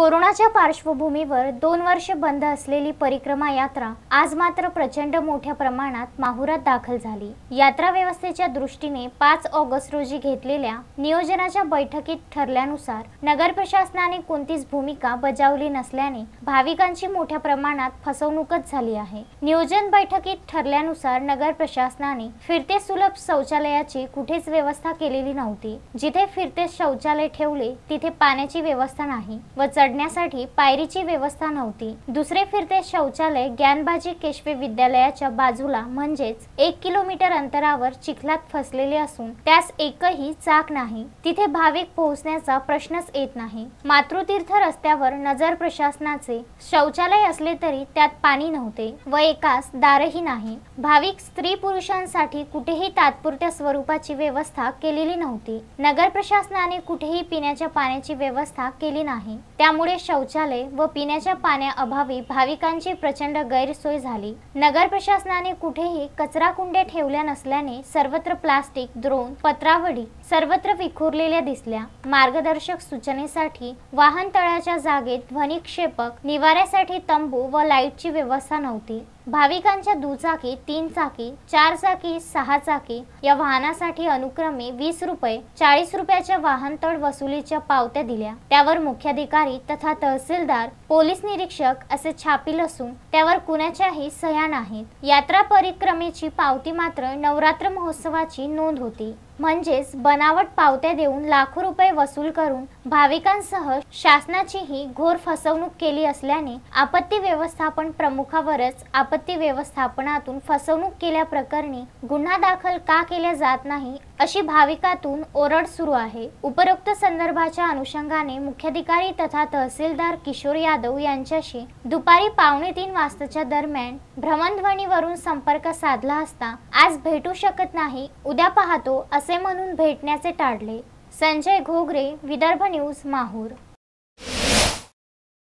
कोरोनाच्या पार्श्वभूमीवर 2 वर्षे बंद असलेली परिक्रमा यात्रा आज मात्र प्रचंड मोठ्या प्रमाणात माहुरात दाखल झाली। यात्रा व्यवस्थेच्या दृष्टीने 5 ऑगस्ट रोजी घेतलेल्या नियोजनाच्या बैठकीत ठरल्यानुसार नगर प्रशासनाने कोणतीच भूमिका बजावली नसल्याने भाविकांची मोठ्या प्रमाणात फसवणूकच झाली आहे। नियोजन बैठकीत ठरल्यानुसार नगर प्रशासनाने फिरते सुलभ शौचालयाची कुठेच व्यवस्था केलेली नव्हती। जिथे फिरते शौचालय ठेवले तिथे पाण्याची व्यवस्था नाही व चढण्यासाठी पायरीची व्यवस्था नव्हती। दुसरे फिरते शौचालय ज्ञानबाजी केशवे विद्यालयाच्या बाजूला म्हणजेच 1 किलोमीटर अंतरावर चिखलात फसलेले असून त्यास एकही चाक नाही। तिथे भाविक पोहोचण्याचा प्रश्नच येत नाही। मातृतीर्थ रस्त्यावर नगर प्रशासनाचे शौचालय असले तरी त्यात पाणी नव्हते व एकास दारही नाही। भाविक स्त्री पुरुषांसाठी कुठेही तात्पुरत्या स्वरूपाची व्यवस्था केलेली नव्हती। नगर प्रशासनाने कुठेही पिण्याच्या पाण्याची व्यवस्था केली नाही। त्यामुळे शौचालय व पिण्याच्या पाण्याअभावी भाविकांची प्रचंड गैरसोय झाली। नगर प्रशासनाने कुठेही कचरा कुंड्या ठेवल्या नसल्याने सर्वत्र प्लास्टिक, द्रोण, पत्रावळी सर्वत्र विखुरलेल्या दिसल्या। मार्गदर्शक सूचनेसाठी वाहन तळाच्या जागेत ध्वनिक्षेपक, निवाऱ्यासाठी तंबू व लाईटची व्यवस्था नव्हती। भाविकांच्या दुचाकी, 3 चाकी, 4 चाकी, 6 चाकी या वाहनासाठी अनुक्रमे 20 रुपये, 40 रुपयाच्या वाहनतळ वसुलीच्या पावत्या दिल्या। त्यावर मुख्याधिकारी तथा तहसीलदार, पोलीस निरीक्षक असे छापील असून त्यावर कुणाच्याही सह्या नाहीत। यात्रा परिक्रमेची पावती मात्र नवरात्र महोत्सवाची नोंद होती। म्हणजेच बनावट पावत्या देऊन लाखो रुपये वसूल करून भाविकांसह शासनाचीही घोर फसवणूक केली असल्याने आपत्ती व्यवस्थापन प्रमुखावरच आपत्ती व्यवस्थापनातून फसवणूक केल्याप्रकरणी गुन्हा दाखल का केला जात नाही अशी भाविकातून ओरड सुरू आहे। उपरोक्त संदर्भाच्या अनुषंगाने मुख्याधिकारी तथा तहसीलदार किशोर यादव यांच्याशी दुपारी 2:45 वाजताच्या दरम्यान भ्रमणध्वनीवरून संपर्क साधला असता आज भेटू शकत नाही, उद्या पाहतो असे म्हणून भेटण्याचे टाळले। संजय घोगरे, विदर्भ न्यूज, माहूर।